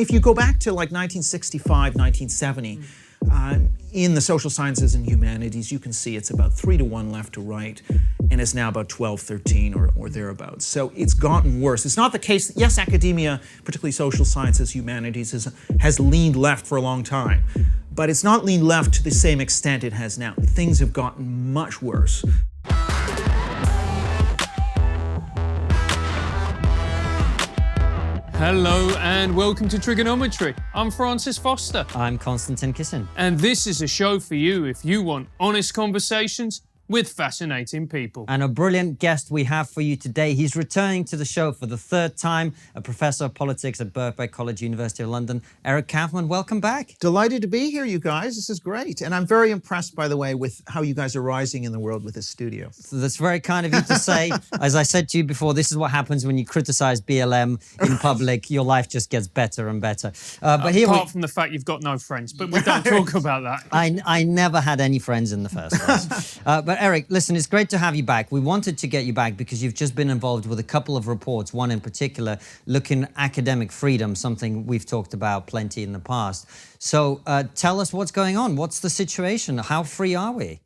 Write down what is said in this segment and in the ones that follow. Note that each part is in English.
If you go back to like 1965, 1970, in the social sciences and humanities, you can see it's about 3-to-1 left to right, and it's now about 12-13 or thereabouts. So it's gotten worse. It's not the case. Yes, academia, particularly social sciences, humanities, has leaned left for a long time, but it's not leaned left to the same extent it has now. Things have gotten much worse. Hello and welcome to TRIGGERnometry. I'm Francis Foster. I'm Konstantin Kisin. And this is a show for you if you want honest conversations with fascinating people. And a brilliant guest we have for you today. He's returning to the show for the third time, a professor of politics at Birkbeck College, University of London. Eric Kaufmann, welcome back. Delighted to be here, you guys. This is great. And I'm very impressed, by the way, with how you guys are rising in the world with this studio. So that's very kind of you to say. As I said to you before, this is what happens when you criticize BLM in public. Your life just gets better and better. But apart from the fact you've got no friends, but we don't talk about that. I never had any friends in the first place. But Eric, listen, it's great to have you back. We wanted to get you back because you've just been involved with a couple of reports, one in particular, looking at academic freedom, something we've talked about plenty in the past. So tell us what's going on. What's the situation? How free are we?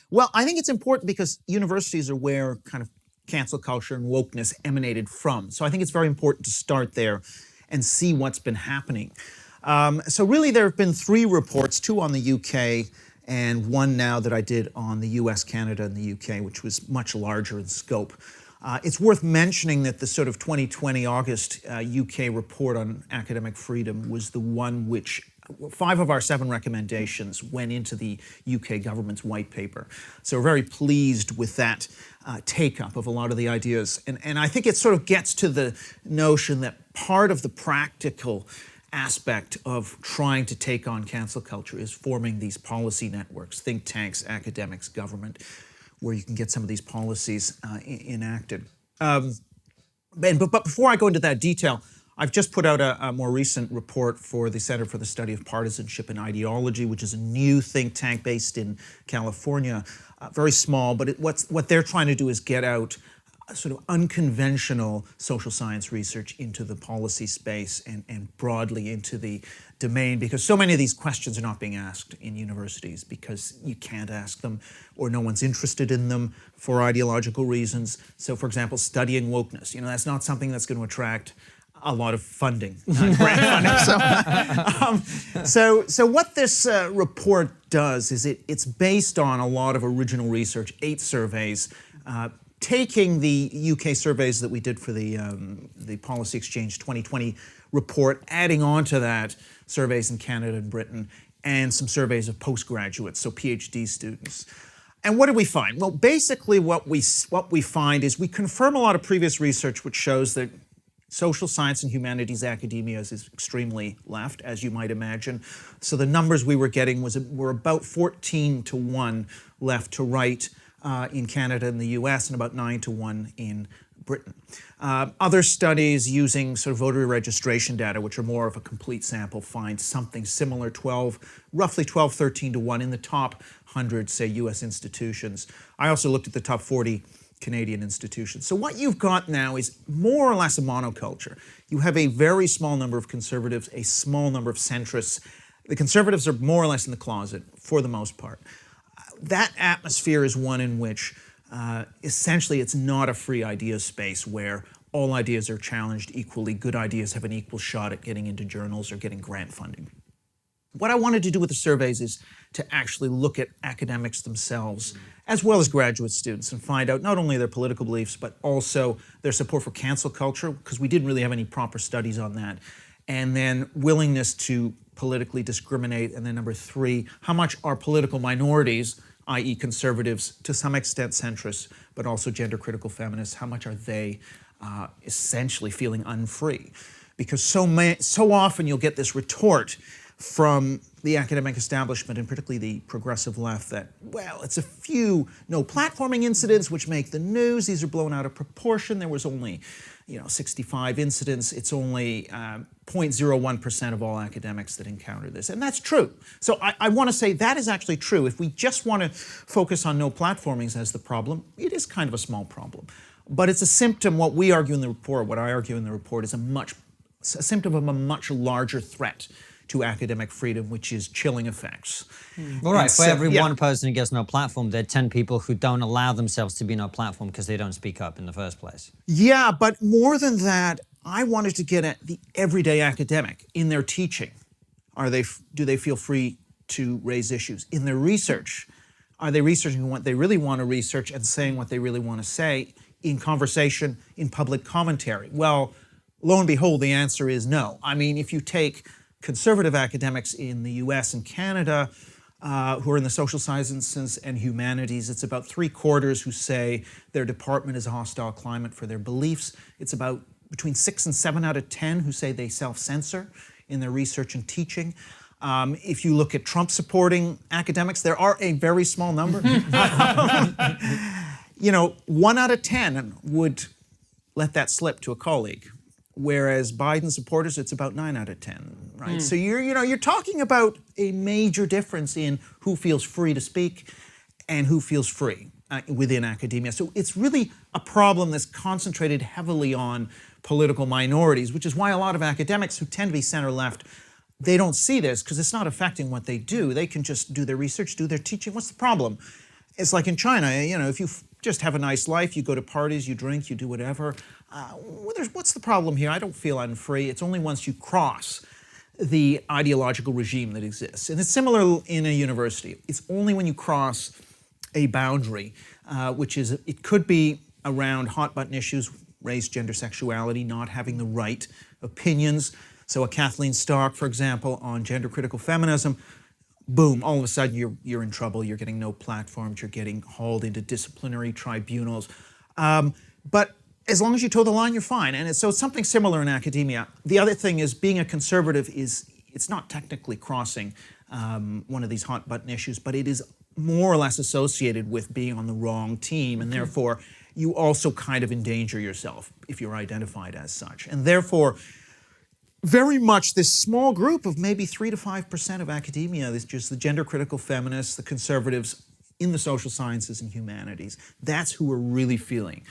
Well, I think it's important because universities are where kind of cancel culture and wokeness emanated from. So I think it's very important to start there and see what's been happening. So really there have been 3 reports, 2 on the UK, and 1 now that I did on the US, Canada, and the UK, which was much larger in scope. It's worth mentioning that the sort of 2020 August UK report on academic freedom was the one which 5 of our 7 recommendations went into the UK government's white paper. So we're very pleased with that take-up of a lot of the ideas. And I think it sort of gets to the notion that part of the practical aspect of trying to take on cancel culture is forming these policy networks, think tanks, academics, government, where you can get some of these policies enacted. But before I go into that detail, I've just put out a more recent report for the Center for the Study of Partisanship and Ideology, which is a new think tank based in California, very small, but what they're trying to do is get out sort of unconventional social science research into the policy space and broadly into the domain, because so many of these questions are not being asked in universities because you can't ask them or no one's interested in them for ideological reasons. So for example, studying wokeness, that's not something that's going to attract a lot of funding, grant funding. So what this report does is it's based on a lot of original research, 8 surveys, taking the UK surveys that we did for the Policy Exchange 2020 report, adding on to that surveys in Canada and Britain, and some surveys of postgraduates, so PhD students. And what did we find? Well, basically what we find is we confirm a lot of previous research which shows that social science and humanities academia is extremely left, as you might imagine. So the numbers we were getting were about 14-to-1 left to right in Canada and the US, and about 9-to-1 in Britain. Other studies using sort of voter registration data, which are more of a complete sample, find something similar, roughly 12, 13-to-1 in the top 100, say, US institutions. I also looked at the top 40 Canadian institutions. So what you've got now is more or less a monoculture. You have a very small number of conservatives, a small number of centrists. The conservatives are more or less in the closet for the most part. That atmosphere is one in which essentially it's not a free idea space where all ideas are challenged equally, good ideas have an equal shot at getting into journals or getting grant funding. What I wanted to do with the surveys is to actually look at academics themselves, as well as graduate students, and find out not only their political beliefs, but also their support for cancel culture, because we didn't really have any proper studies on that, and then willingness to politically discriminate, and then number 3, how much are political minorities, i.e. conservatives, to some extent centrists, but also gender-critical feminists, how much are they essentially feeling unfree? Because so often you'll get this retort from the academic establishment, and particularly the progressive left, that, well, it's a few no platforming incidents which make the news. These are blown out of proportion. There was only 65 incidents. It's only 0.01% of all academics that encounter this. And that's true. So I want to say that is actually true. If we just want to focus on no platformings as the problem, it is kind of a small problem. But it's a symptom. What we argue in the report, what I argue in the report, is a much a symptom of a much larger threat to academic freedom, which is chilling effects. All right, And for so- every yeah. one person who gets no platform, there are 10 people who don't allow themselves to be no platform because they don't speak up in the first place. Yeah, but more than that, I wanted to get at the everyday academic in their teaching. Do they feel free to raise issues? In their research, are they researching what they really want to research and saying what they really want to say in conversation, in public commentary? Well, lo and behold, the answer is no. I mean, if you take conservative academics in the US and Canada who are in the social sciences and humanities, it's about 3/4 who say their department is a hostile climate for their beliefs. It's about between 6 and 7 out of 10 who say they self-censor in their research and teaching. If you look at Trump-supporting academics, there are a very small number. 1 out of 10 would let that slip to a colleague, whereas Biden supporters, it's about 9 out of 10, right? So you're talking about a major difference in who feels free to speak and who feels free within academia. So it's really a problem that's concentrated heavily on political minorities, which is why a lot of academics who tend to be center-left, they don't see this because it's not affecting what they do. They can just do their research, do their teaching. What's the problem? It's like in China, if you just have a nice life, you go to parties, you drink, you do whatever. What's the problem here? I don't feel I'm free. It's only once you cross the ideological regime that exists. And it's similar in a university. It's only when you cross a boundary, which is, it could be around hot-button issues, race, gender, sexuality, not having the right opinions. So a Kathleen Stark, for example, on gender-critical feminism, boom, all of a sudden you're in trouble, you're getting no platforms, you're getting hauled into disciplinary tribunals. But as long as you toe the line, you're fine. And so it's something similar in academia. The other thing is being a conservative it's not technically crossing one of these hot-button issues, but it is more or less associated with being on the wrong team, and therefore you also kind of endanger yourself if you're identified as such. And therefore, very much this small group of maybe 3 to 5% of academia, this just the gender-critical feminists, the conservatives in the social sciences and humanities, that's who are really feeling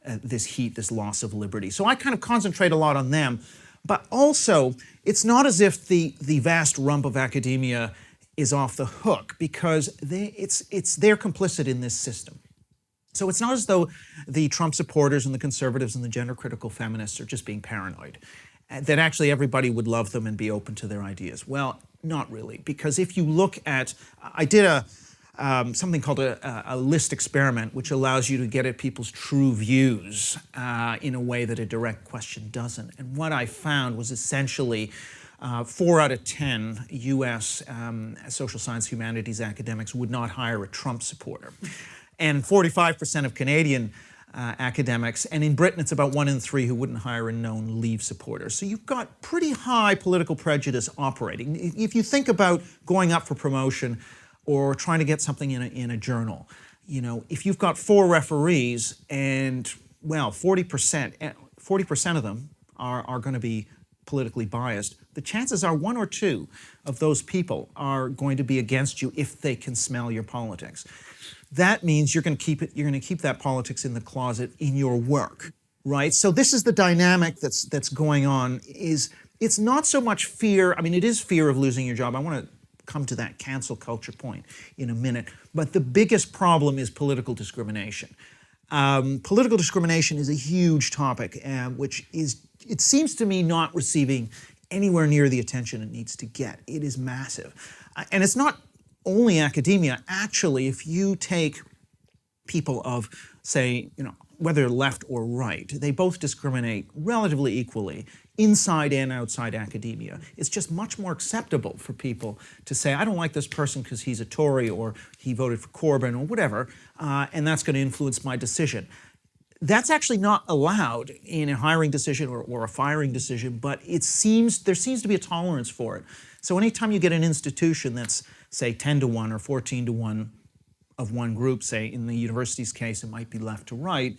this heat, this loss of liberty. So I kind of concentrate a lot on them, but also it's not as if the vast rump of academia is off the hook, because they're complicit in this system. So it's not as though the Trump supporters and the conservatives and the gender-critical feminists are just being paranoid, that actually everybody would love them and be open to their ideas. Well, not really, because if you look at, I did something called a list experiment, which allows you to get at people's true views in a way that a direct question doesn't. And what I found was essentially 4 out of 10 US social science humanities academics would not hire a Trump supporter. And 45% of Canadian academics, and in Britain it's about 1 in 3 who wouldn't hire a known Leave supporter. So you've got pretty high political prejudice operating. If you think about going up for promotion or trying to get something in a journal, if you've got 4 referees and, well, 40% of them are going to be politically biased, the chances are 1 or 2 of those people are going to be against you if they can smell your politics. That means you're going to keep that politics in the closet in your work, right? So this is the dynamic that's going on. It's not so much fear. I mean, it is fear of losing your job. I want to come to that cancel culture point in a minute. But the biggest problem is political discrimination. Political discrimination is a huge topic, which is, it seems to me, not receiving anywhere near the attention it needs to get. It is massive. And it's not only academia. Actually, if you take people of, say, whether left or right, they both discriminate relatively equally inside and outside academia. It's just much more acceptable for people to say, I don't like this person because he's a Tory or he voted for Corbyn or whatever, and that's going to influence my decision. That's actually not allowed in a hiring decision or a firing decision, but there seems to be a tolerance for it. So anytime you get an institution that's, say, 10 to 1 or 14 to 1 of one group, say in the university's case, it might be left to right,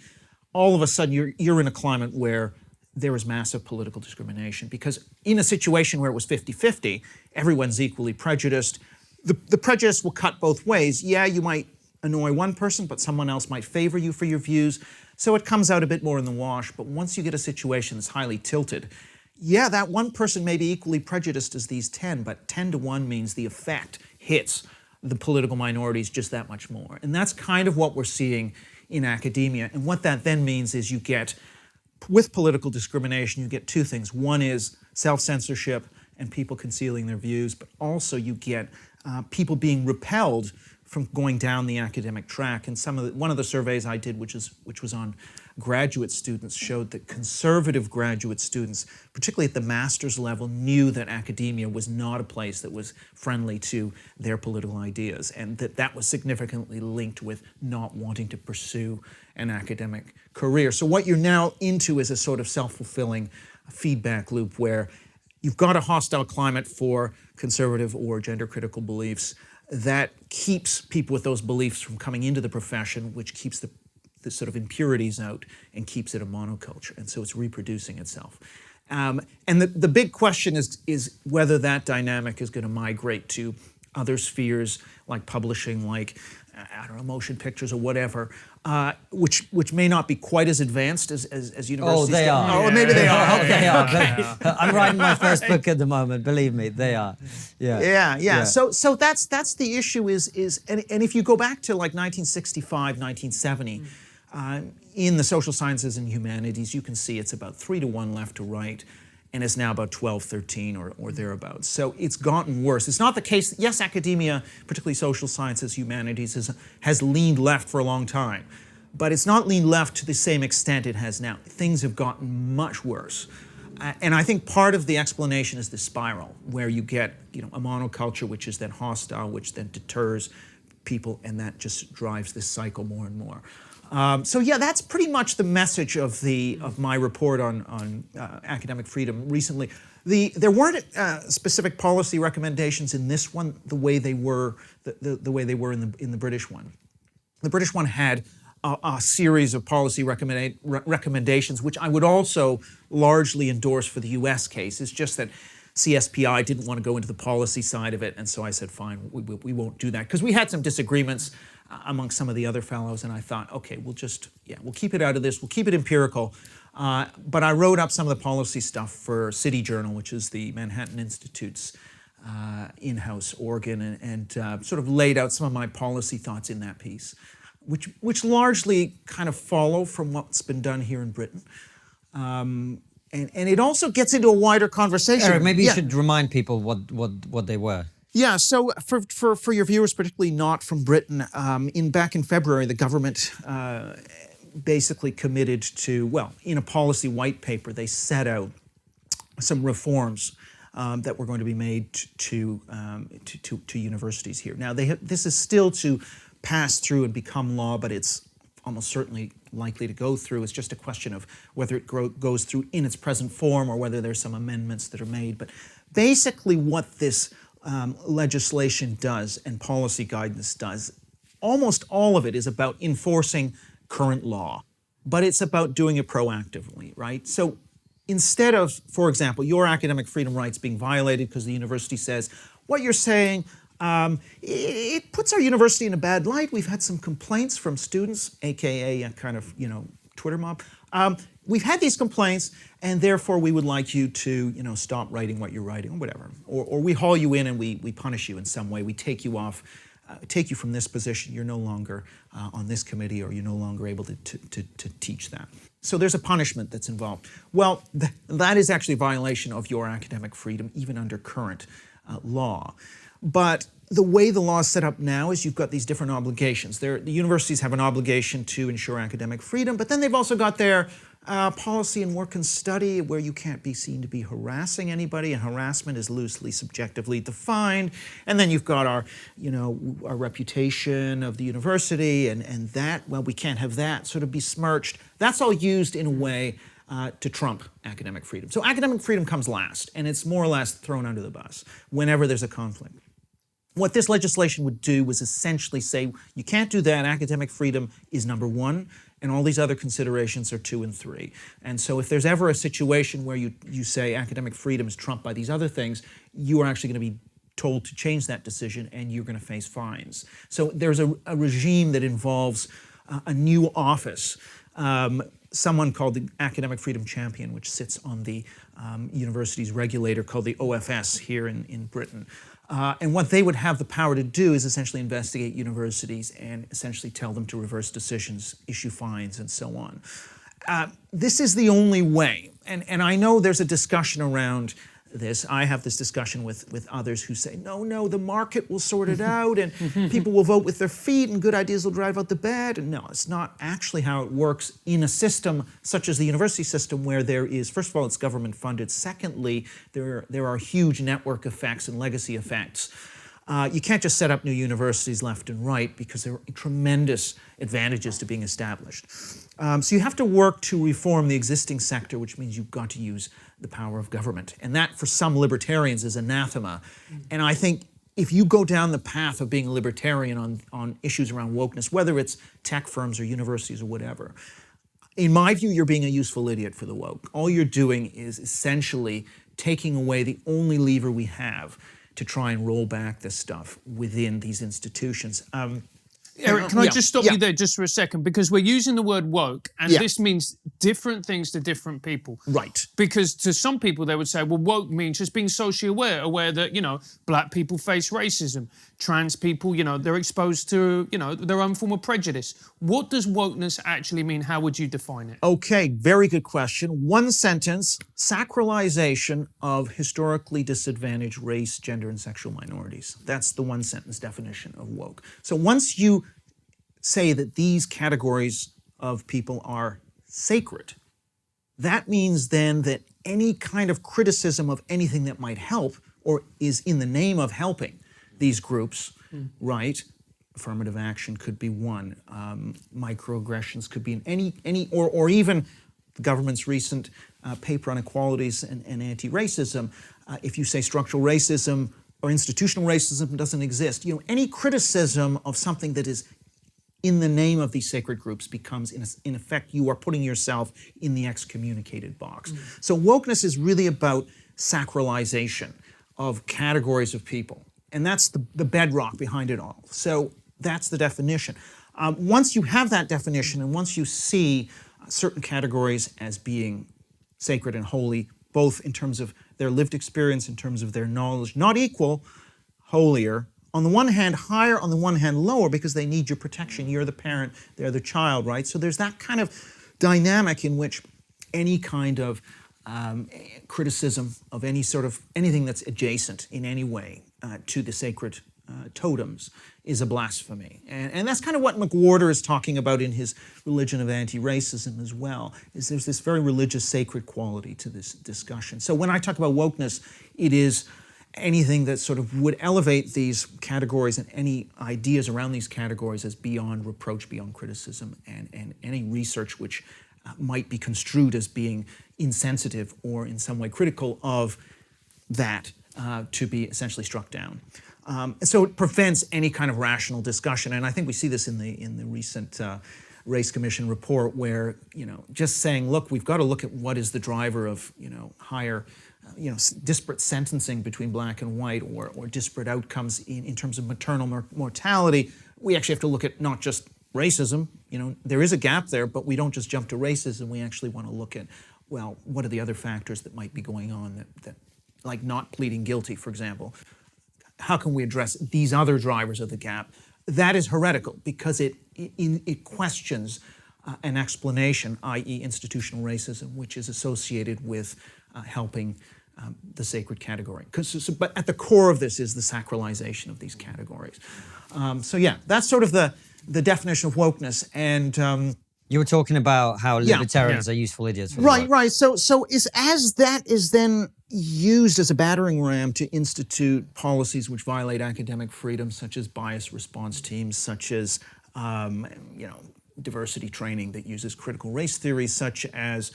all of a sudden you're in a climate where there is massive political discrimination, because in a situation where it was 50-50, everyone's equally prejudiced. The prejudice will cut both ways. Yeah, you might annoy one person, but someone else might favor you for your views. So it comes out a bit more in the wash. But once you get a situation that's highly tilted, Yeah, that one person may be equally prejudiced as these 10, but 10 to 1 means the effect hits the political minorities just that much more. And that's kind of what we're seeing in academia. And what that then means is you get, with political discrimination, you get two things. One is self-censorship and people concealing their views, but also you get people being repelled from going down the academic track. And one of the surveys I did, which was on graduate students, showed that conservative graduate students, particularly at the master's level, knew that academia was not a place that was friendly to their political ideas, and that was significantly linked with not wanting to pursue an academic career. So what you're now into is a sort of self-fulfilling feedback loop where you've got a hostile climate for conservative or gender-critical beliefs that keeps people with those beliefs from coming into the profession, which keeps the sort of impurities out and keeps it a monoculture. And so it's reproducing itself. And the big question is whether that dynamic is going to migrate to other spheres like publishing, like, I don't know, motion pictures or whatever, which may not be quite as advanced as universities. Oh, they are. Oh, maybe they are. Okay. They are. I'm writing my first book at the moment. Believe me, they are. Yeah. So that's the issue. And if you go back to like 1965, 1970, in the social sciences and humanities, you can see it's about 3 to 1 left to right. And it's now about 12, 13 or thereabouts. So it's gotten worse. It's not the case, yes, academia, particularly social sciences, humanities, has leaned left for a long time, but it's not leaned left to the same extent it has now. Things have gotten much worse. And I think part of the explanation is the spiral, where you get a monoculture, which is then hostile, which then deters people, and that just drives this cycle more and more. So yeah, that's pretty much the message of my report on academic freedom recently. There weren't specific policy recommendations in this one the way they were the way they were in the British one. The British one had a series of policy recommendations, which I would also largely endorse for the U.S. case. It's just that CSPI didn't want to go into the policy side of it, and so I said, fine, we won't do that, because we had some disagreements among some of the other fellows, and I thought, okay, we'll keep it out of this, we'll keep it empirical. But I wrote up some of the policy stuff for City Journal, which is the Manhattan Institute's in-house organ, and sort of laid out some of my policy thoughts in that piece, which largely kind of follow from what's been done here in Britain. And it also gets into a wider conversation. Eric, maybe you should remind people what they were. Yeah, so for your viewers, particularly not from Britain, back in February, the government basically committed to, well, in a policy white paper, they set out some reforms that were going to be made to universities here. Now, this is still to pass through and become law, but it's almost certainly likely to go through. It's just a question of whether it goes through in its present form or whether there's some amendments that are made. But basically what this legislation does and policy guidance does, almost all of it is about enforcing current law, but it's about doing it proactively, right? So instead of, for example, your academic freedom rights being violated because the university says, what you're saying, it puts our university in a bad light. We've had some complaints from students, AKA a kind of, Twitter mob. We've had these complaints, and therefore we would like you to, stop writing what you're writing, or whatever. Or we haul you in and we punish you in some way. We take you off, take you from this position. You're no longer on this committee, or you're no longer able to teach that. So there's a punishment that's involved. Well, that is actually a violation of your academic freedom, even under current law. But the way the law is set up now is you've got these different obligations. The universities have an obligation to ensure academic freedom, but then they've also got their policy and work and study, where you can't be seen to be harassing anybody, and harassment is loosely subjectively defined. And then you've got our reputation of the university, and that, well, we can't have that sort of besmirched. That's all used in a way to trump academic freedom. So academic freedom comes last, and it's more or less thrown under the bus whenever there's a conflict. What this legislation would do was essentially say, you can't do that, academic freedom is number one, and all these other considerations are 2 and 3. And so if there's ever a situation where you say academic freedom is trumped by these other things, you are actually going to be told to change that decision, and you're going to face fines. So there's a regime that involves a new office someone called the Academic Freedom Champion, which sits on the university's regulator called the OFS here in Britain. And what they would have the power to do is essentially investigate universities and essentially tell them to reverse decisions, issue fines, and so on. This is the only way. And I know there's a discussion around this. I have this discussion with others who say, no, the market will sort it out and people will vote with their feet and good ideas will drive out the bad. And no, it's not actually how it works in a system such as the university system where there is, first of all, it's government funded. Secondly, there are huge network effects and legacy effects. You can't just set up new universities left and right because there are tremendous advantages to being established. So you have to work to reform the existing sector, which means you've got to use the power of government. And that, for some libertarians, is anathema. And I think if you go down the path of being a libertarian on issues around wokeness, whether it's tech firms or universities or whatever, in my view, you're being a useful idiot for the woke. All you're doing is essentially taking away the only lever we have to try and roll back this stuff within these institutions. Eric, can I just stop you there just for a second? Because we're using the word woke, and this means different things to different people. Right. Because to some people, they would say, well, woke means just being socially aware that, black people face racism, trans people, they're exposed to, their own form of prejudice. What does wokeness actually mean? How would you define it? Okay, very good question. One sentence: sacralization of historically disadvantaged race, gender, and sexual minorities. That's the one sentence definition of woke. So once you say that these categories of people are sacred, that means then that any kind of criticism of anything that might help or is in the name of helping these groups, right? Affirmative action could be one. Microaggressions could be in any or even the government's recent paper on equalities and anti-racism. If you say structural racism or institutional racism doesn't exist, any criticism of something that is in the name of these sacred groups becomes, in effect, you are putting yourself in the excommunicated box. So wokeness is really about sacralization of categories of people. And that's the bedrock behind it all. So that's the definition. Once you have that definition and once you see certain categories as being sacred and holy, both in terms of their lived experience, in terms of their knowledge, not equal, holier, on the one hand higher, on the one hand lower, because they need your protection. You're the parent, they're the child, right? So there's that kind of dynamic in which any kind of criticism of anything that's adjacent in any way to the sacred totems is a blasphemy. And that's kind of what McWhorter is talking about in his Religion of Anti-Racism as well, is there's this very religious sacred quality to this discussion. So when I talk about wokeness, it is anything that sort of would elevate these categories and any ideas around these categories as beyond reproach, beyond criticism, and any research which might be construed as being insensitive or in some way critical of that to be essentially struck down. So it prevents any kind of rational discussion, and I think we see this in the recent Race Commission report, where just saying, look, we've got to look at what is the driver of higher, disparate sentencing between black and white, or disparate outcomes in terms of maternal mortality. We actually have to look at not just racism. There is a gap there, but we don't just jump to racism. We actually want to look at, well, what are the other factors that might be going on that like not pleading guilty, for example. How can we address these other drivers of the gap? That is heretical because it questions an explanation, i.e. institutional racism, which is associated with helping the sacred category. But at the core of this is the sacralization of these categories. So yeah, that's sort of the definition of wokeness. And you were talking about how libertarians are useful idiots. For right. So as that is then used as a battering ram to institute policies which violate academic freedom, such as bias response teams, such as diversity training that uses critical race theory, such as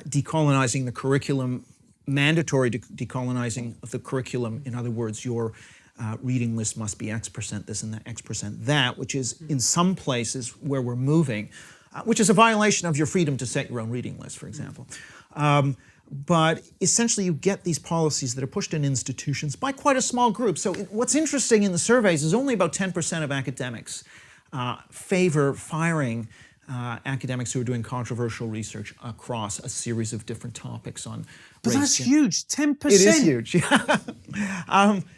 decolonizing the curriculum, mandatory decolonizing of the curriculum. In other words, your reading list must be X% this and that, X% that, which is in some places where we're moving, which is a violation of your freedom to set your own reading list, for example. But essentially you get these policies that are pushed in institutions by quite a small group. So what's interesting in the surveys is only about 10% of academics favor firing academics who are doing controversial research across a series of different topics on But race. that's huge, 10%. It is huge.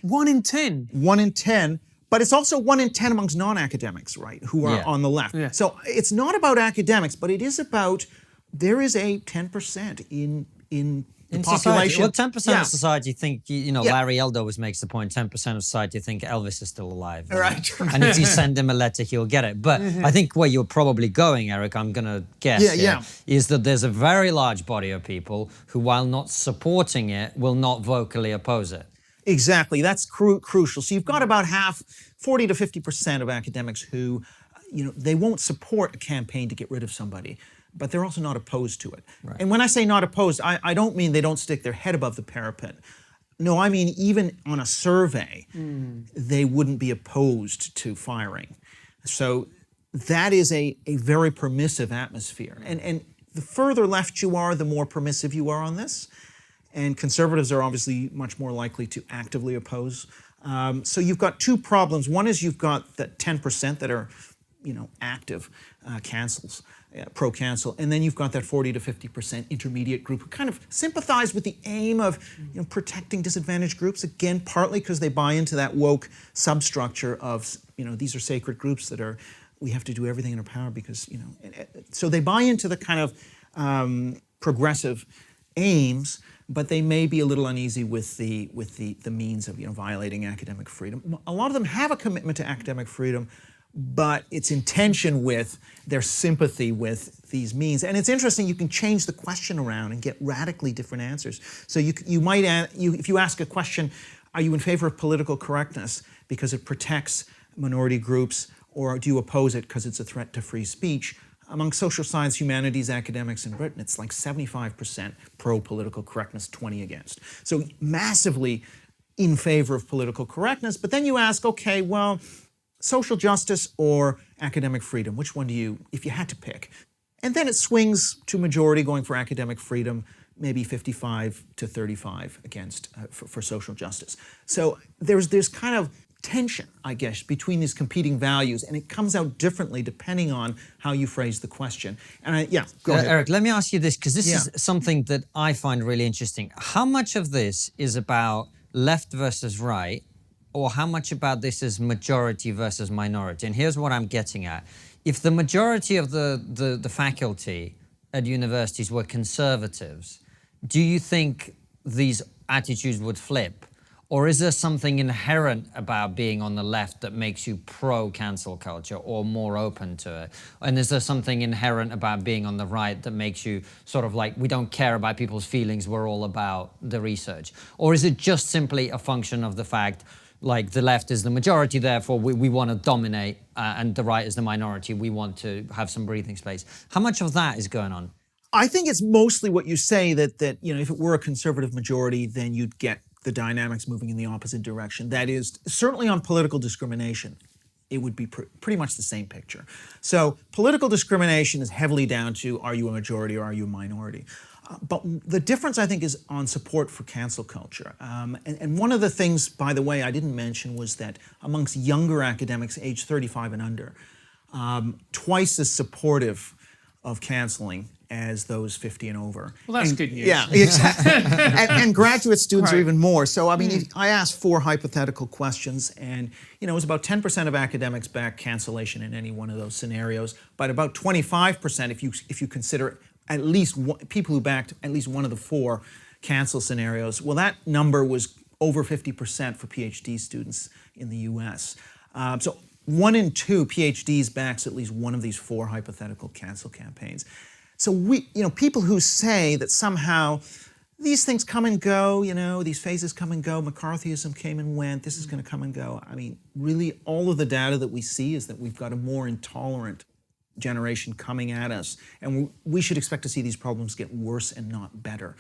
1 in 10. 1 in 10, but it's also 1 in 10 amongst non-academics, right, who are on the left. Yeah. So it's not about academics, but it is about, there is a 10% in the population. Well, 10% of society think, Yeah. Larry Elder always makes the point, 10% of society think Elvis is still alive. Right. And if you send him a letter, he'll get it. But I think where you're probably going, Eric, I'm going to guess here, is that there's a very large body of people who, while not supporting it, will not vocally oppose it. Exactly, that's crucial. So you've got about 40 to 50% of academics who, they won't support a campaign to get rid of somebody, but they're also not opposed to it. Right. And when I say not opposed, I don't mean they don't stick their head above the parapet. No, I mean even on a survey, they wouldn't be opposed to firing. So that is a very permissive atmosphere. And the further left you are, the more permissive you are on this. And conservatives are obviously much more likely to actively oppose. So you've got two problems. One is you've got the 10% that are, active cancels, pro-cancel, and then you've got that 40 to 50% intermediate group who kind of sympathize with the aim of protecting disadvantaged groups, again, partly because they buy into that woke substructure of, these are sacred groups that we have to do everything in our power because, so they buy into the kind of progressive aims, but they may be a little uneasy with the means of violating academic freedom. A lot of them have a commitment to academic freedom, but it's in tension with their sympathy with these means. And it's interesting, you can change the question around and get radically different answers. So you might, if you ask a question, are you in favor of political correctness because it protects minority groups, or do you oppose it because it's a threat to free speech? Among social science, humanities academics in Britain, it's like 75% pro-political correctness, 20 against. So massively in favor of political correctness. But then you ask, okay, well, social justice or academic freedom, which one do you, if you had to pick? And then it swings to majority going for academic freedom, maybe 55 to 35 against for social justice. So there's kind of tension, I guess, between these competing values, and it comes out differently depending on how you phrase the question. And go ahead. Eric, let me ask you this, because this is something that I find really interesting. How much of this is about left versus right, or how much about this is majority versus minority? And here's what I'm getting at. If the majority of the faculty at universities were conservatives, do you think these attitudes would flip? Or is there something inherent about being on the left that makes you pro-cancel culture or more open to it? And is there something inherent about being on the right that makes you sort of like, we don't care about people's feelings, we're all about the research? Or is it just simply a function of the fact, like the left is the majority, therefore we want to dominate, and the right is the minority, we want to have some breathing space? How much of that is going on? I think it's mostly what you say, that if it were a conservative majority, then you'd get the dynamics moving in the opposite direction. That is, certainly on political discrimination, it would be pretty much the same picture. So political discrimination is heavily down to, are you a majority or are you a minority? But the difference, I think, is on support for cancel culture. And one of the things, by the way, I didn't mention was that amongst younger academics, age 35 and under, twice as supportive of canceling as those 50 and over. Well, that's good news. Yeah, exactly. and graduate students are even more. So, I mean, I asked 4 hypothetical questions, and, it was about 10% of academics back cancellation in any one of those scenarios, but about 25% if you consider at least people who backed at least one of the 4 cancel scenarios. Well, that number was over 50% for PhD students in the US. So 1 in 2 PhDs backs at least one of these 4 hypothetical cancel campaigns. So people who say that somehow these things come and go, these phases come and go, McCarthyism came and went, this is going to come and go. I mean, really, all of the data that we see is that we've got a more intolerant generation coming at us, and we should expect to see these problems get worse and not better.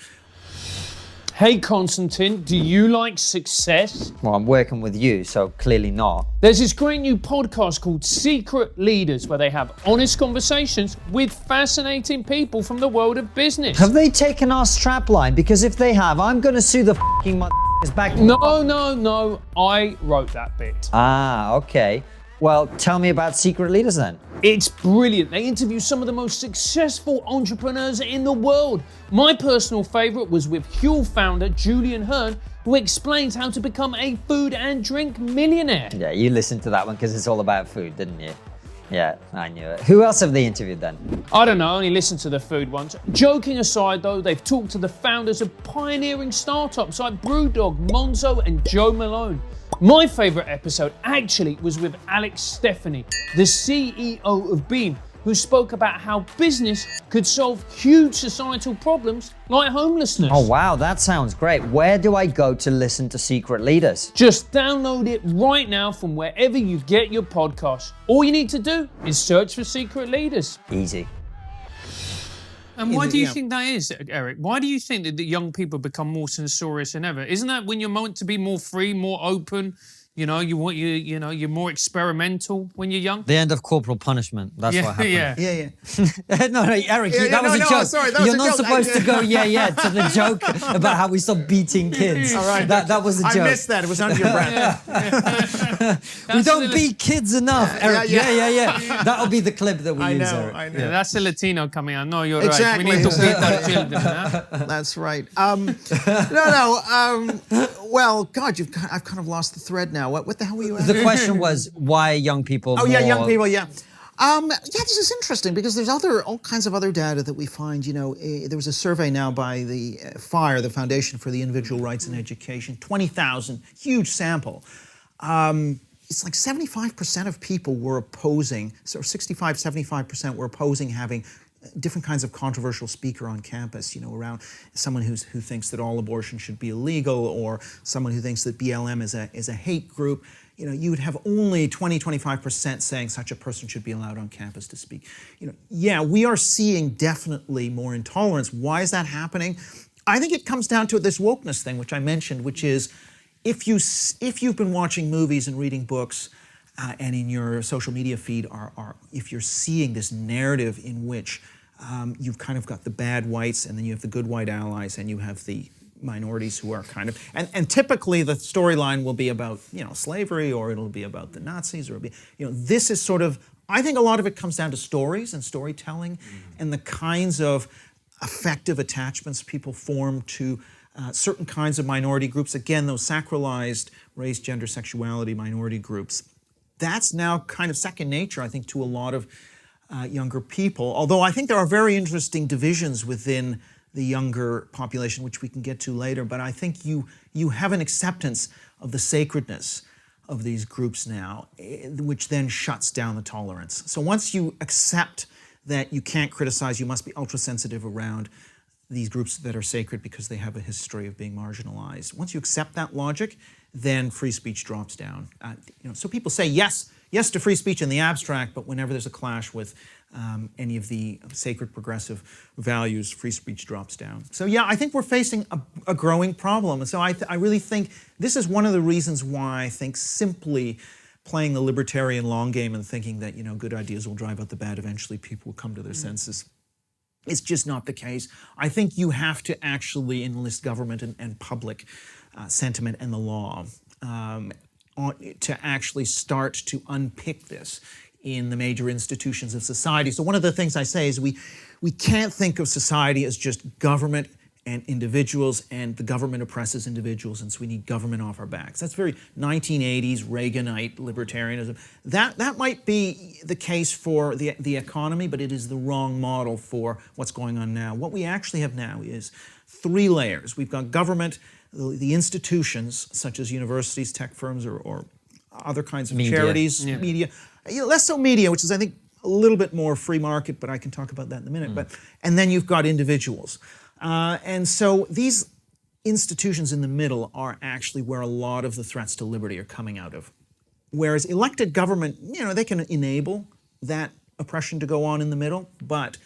Hey, Konstantin, do you like success? Well, I'm working with you, so clearly not. There's this great new podcast called Secret Leaders, where they have honest conversations with fascinating people from the world of business. Have they taken our strapline? Because if they have, I'm going to sue the f***ing motherfuckers back. No, I wrote that bit. Ah, okay. Well, tell me about Secret Leaders then. It's brilliant. They interview some of the most successful entrepreneurs in the world. My personal favorite was with Huel founder Julian Hearn, who explains how to become a food and drink millionaire. Yeah, you listened to that one because it's all about food, didn't you? Yeah, I knew it. Who else have they interviewed then? I don't know, I only listened to the food ones. Joking aside though, they've talked to the founders of pioneering startups like Brewdog, Monzo and Joe Malone. My favourite episode actually was with Alex Stephanie, the CEO of Beam, who spoke about how business could solve huge societal problems like homelessness. Oh wow, that sounds great. Where do I go to listen to Secret Leaders? Just download it right now from wherever you get your podcasts. All you need to do is search for Secret Leaders. Easy. And why do you think that is, Eric? Why do you think that the young people become more censorious than ever? Isn't that when you're meant to be more free, more open? You know, you're more experimental when you're young. The end of corporal punishment. That's what happened. Yeah. No, Eric, that was a joke. Sorry, that was You're a not joke. supposed to go to the joke about how we stop beating kids. All right. That was a joke. I missed that. It was under your breath. We don't beat kids enough, Eric. Yeah. That'll be the clip that we use, Eric. I know. Yeah, that's a Latino coming. I know you're Exactly. right. We need to beat our children. Huh? That's right. Well, God, I've kind of lost the thread now. What the hell were you asking? The question was, why are young people Oh, yeah, young people, yeah. This is interesting because there's all kinds of other data that we find. You know, there was a survey now by the FIRE, the Foundation for the Individual Rights in Education, 20,000, huge sample. It's like 75% of people were opposing, so 75% were opposing having different kinds of controversial speaker on campus, you know, around someone who thinks that all abortion should be illegal, or someone who thinks that BLM is a hate group. You know, you would have only 20-25% saying such a person should be allowed on campus to speak. You know, yeah, we are seeing definitely more intolerance. Why is that happening? I think it comes down to this wokeness thing, which I mentioned, which is if you've been watching movies and reading books, and in your social media feed if you're seeing this narrative in which you've kind of got the bad whites and then you have the good white allies and you have the minorities who are kind of, and typically the storyline will be about, you know, slavery, or it'll be about the Nazis, or it'll be, you know, this is sort of, I think a lot of it comes down to stories and storytelling and the kinds of affective attachments people form to certain kinds of minority groups. Again, those sacralized race, gender, sexuality minority groups. That's now kind of second nature, I think, to a lot of younger people. Although I think there are very interesting divisions within the younger population, which we can get to later. But I think you have an acceptance of the sacredness of these groups now, which then shuts down the tolerance. So once you accept that you can't criticize, you must be ultra-sensitive around these groups that are sacred because they have a history of being marginalized. Once you accept that logic, then free speech drops down. You know, so people say yes to free speech in the abstract, but whenever there's a clash with any of the sacred progressive values, free speech drops down. So yeah, I think we're facing a growing problem. And so I really think this is one of the reasons why I think simply playing the libertarian long game and thinking that, you know, good ideas will drive out the bad, eventually people will come to their senses. It's just not the case. I think you have to actually enlist government and public sentiment and the law to actually start to unpick this in the major institutions of society. So one of the things I say is we can't think of society as just government and individuals, and the government oppresses individuals, and so we need government off our backs. That's very 1980s Reaganite libertarianism. That might be the case for the economy, but it is the wrong model for what's going on now. What we actually have now is three layers. We've got government, the institutions, such as universities, tech firms, or other kinds of charities, media. Less so media, which is, I think, a little bit more free market, but I can talk about that in a minute. And then you've got individuals. And so these institutions in the middle are actually where a lot of the threats to liberty are coming out of. Whereas elected government, you know, they can enable that oppression to go on in the middle, but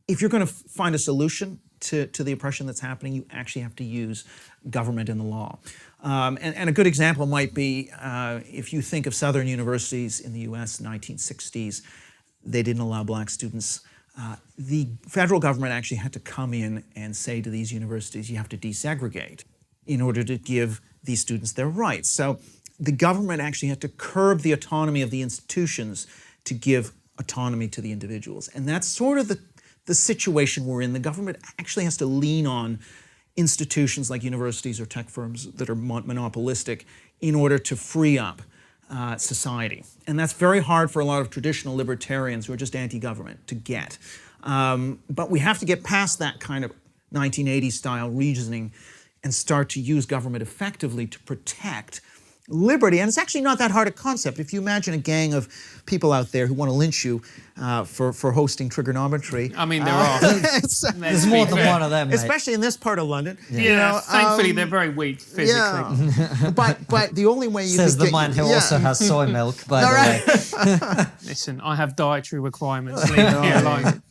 if you're going to find a solution to the oppression that's happening, you actually have to use government and the law. And a good example might be if you think of Southern universities in the US in the 1960s, they didn't allow black students. The federal government actually had to come in and say to these universities, you have to desegregate in order to give these students their rights. So the government actually had to curb the autonomy of the institutions to give autonomy to the individuals. And that's sort of the situation we're in. The government actually has to lean on institutions like universities or tech firms that are monopolistic in order to free up society. And that's very hard for a lot of traditional libertarians who are just anti-government to get. But we have to get past that kind of 1980s style reasoning and start to use government effectively to protect liberty. And it's actually not that hard a concept. If you imagine a gang of people out there who want to lynch you for hosting Trigonometry. I mean, there are. There's more than one of them, mate. Especially in this part of London. Yeah, thankfully they're very weak physically. Yeah. but the only way you Says could the man who also has soy milk, by the way. Listen, I have dietary requirements. Leave me alone.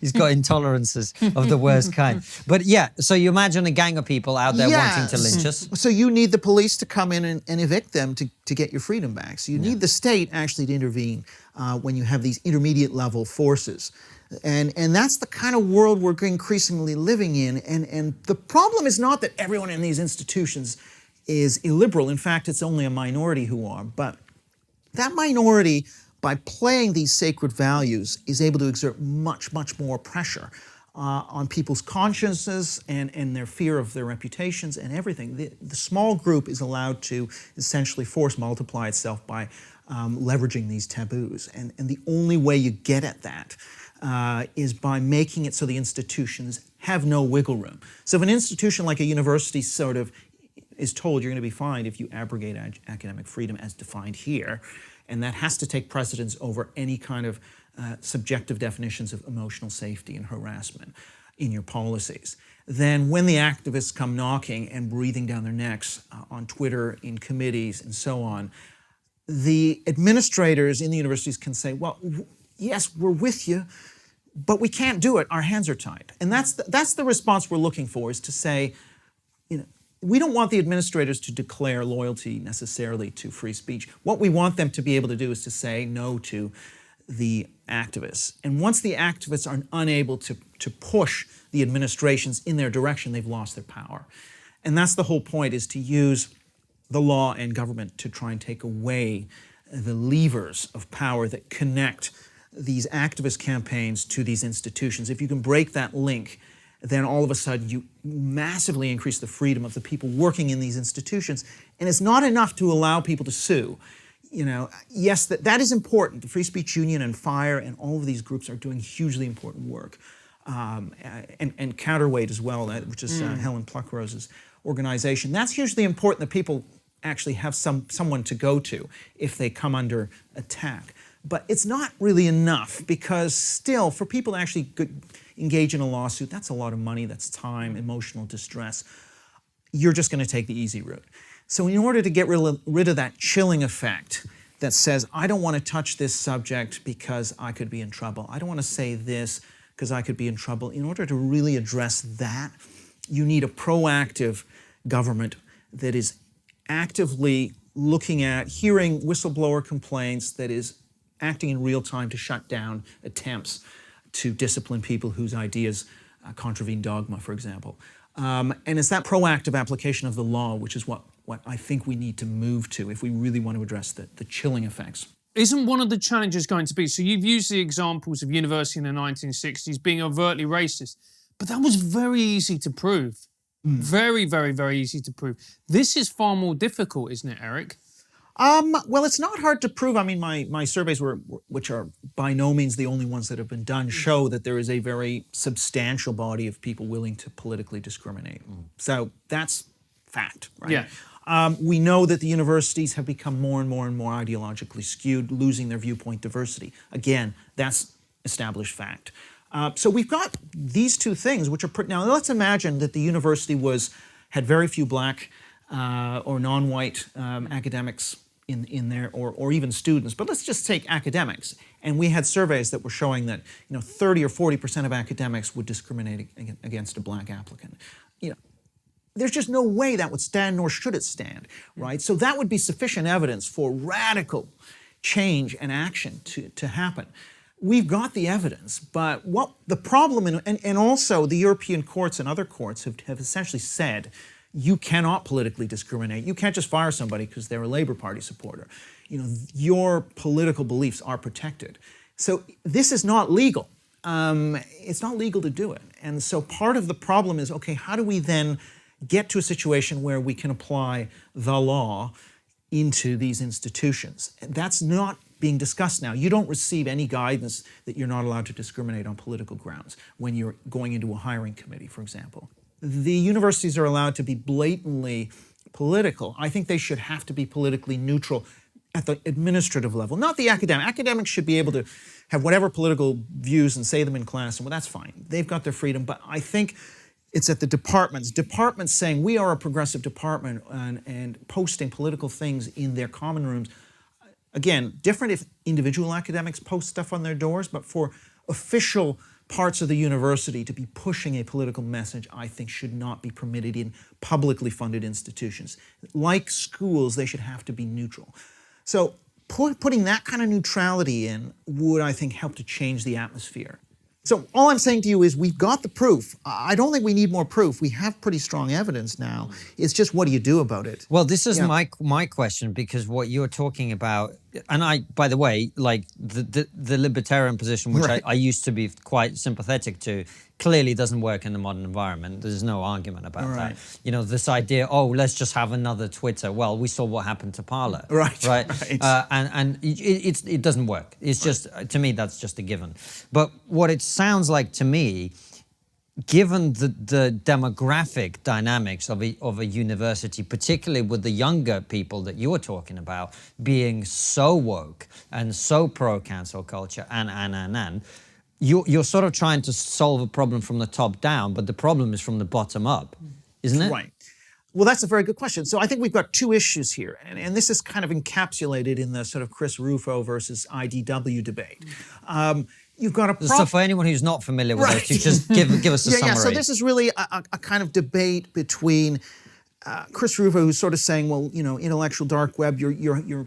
He's got intolerances of the worst kind. But yeah, so you imagine a gang of people out there wanting to lynch us. So you need the police to come in and evict them to get your freedom back. So you need the state actually to intervene when you have these intermediate level forces. And that's the kind of world we're increasingly living in. And the problem is not that everyone in these institutions is illiberal. In fact, it's only a minority who are. But that minority, by playing these sacred values, is able to exert much, much more pressure on people's consciences and their fear of their reputations and everything. The small group is allowed to essentially force multiply itself by leveraging these taboos. And the only way you get at that is by making it so the institutions have no wiggle room. So if an institution like a university sort of is told you're going to be fined if you abrogate academic freedom as defined here, and that has to take precedence over any kind of subjective definitions of emotional safety and harassment in your policies, then when the activists come knocking and breathing down their necks on Twitter, in committees, and so on, the administrators in the universities can say, well, yes, we're with you, but we can't do it. Our hands are tied. And that's the response we're looking for, is to say, we don't want the administrators to declare loyalty necessarily to free speech. What we want them to be able to do is to say no to the activists. And once the activists are unable to push the administrations in their direction, they've lost their power. And that's the whole point, is to use the law and government to try and take away the levers of power that connect these activist campaigns to these institutions. If you can break that link, then all of a sudden you massively increase the freedom of the people working in these institutions. And it's not enough to allow people to sue. Yes, that is important. The Free Speech Union and FIRE and all of these groups are doing hugely important work. And Counterweight as well, which is Helen Pluckrose's organization. That's hugely important, that people actually have someone to go to if they come under attack. But it's not really enough, because still, for people to actually engage in a lawsuit, that's a lot of money, that's time, emotional distress. You're just going to take the easy route. So in order to get rid of that chilling effect that says, I don't want to touch this subject because I could be in trouble, I don't want to say this because I could be in trouble, in order to really address that, you need a proactive government that is actively looking at, hearing whistleblower complaints, that is acting in real time to shut down attempts to discipline people whose ideas contravene dogma, for example. And it's that proactive application of the law which is what I think we need to move to if we really want to address the chilling effects. Isn't one of the challenges going to be, so you've used the examples of university in the 1960s being overtly racist, but that was very easy to prove. Very, very, very easy to prove. This is far more difficult, isn't it, Eric? Well, it's not hard to prove. I mean, my surveys, which are by no means the only ones that have been done, show that there is a very substantial body of people willing to politically discriminate. So that's fact, right? Yeah. We know that the universities have become more and more and more ideologically skewed, losing their viewpoint diversity. Again, that's established fact. So we've got these two things, which are now. Let's imagine that the university had very few black or non-white academics in there, or even students. But let's just take academics. And we had surveys that were showing that 30 or 40% of academics would discriminate against a black applicant. There's just no way that would stand, nor should it stand, right? So that would be sufficient evidence for radical change and action to happen. We've got the evidence, but what the problem, and also the European courts and other courts have essentially said, you cannot politically discriminate. You can't just fire somebody because they're a Labour Party supporter. You know, your political beliefs are protected. So this is not legal. It's not legal to do it. And so part of the problem is, okay, how do we then get to a situation where we can apply the law into these institutions? That's not being discussed now. You don't receive any guidance that you're not allowed to discriminate on political grounds when you're going into a hiring committee, for example. The universities are allowed to be blatantly political. I think they should have to be politically neutral at the administrative level, not the academic. Academics should be able to have whatever political views and say them in class, and well, that's fine. They've got their freedom, but I think it's at the departments. Departments saying we are a progressive department and posting political things in their common rooms. Again, different if individual academics post stuff on their doors, but for official parts of the university to be pushing a political message, I think should not be permitted in publicly funded institutions. Like schools, they should have to be neutral. So putting that kind of neutrality in would, I think, help to change the atmosphere. So all I'm saying to you is we've got the proof. I don't think we need more proof. We have pretty strong evidence now. It's just what do you do about it? Well, this is my question, because what you're talking about, and I, by the way, like the libertarian position, which I used to be quite sympathetic to, clearly doesn't work in the modern environment. There's no argument about that. You know, this idea, oh, let's just have another Twitter. Well, we saw what happened to Parler. Right. And it doesn't work. It's just, to me, that's just a given. But what it sounds like to me, given the demographic dynamics of a university, particularly with the younger people that you were talking about being so woke and so pro-cancel culture and you're sort of trying to solve a problem from the top down, but the problem is from the bottom up, isn't it? Right. Well, that's a very good question. So I think we've got two issues here, and this is kind of encapsulated in the sort of Chris Rufo versus IDW debate. You've got a problem. So for anyone who's not familiar with those two, just give us a summary. Yeah, so this is really a kind of debate between Chris Rufo, who's sort of saying, well, you know, intellectual dark web, you're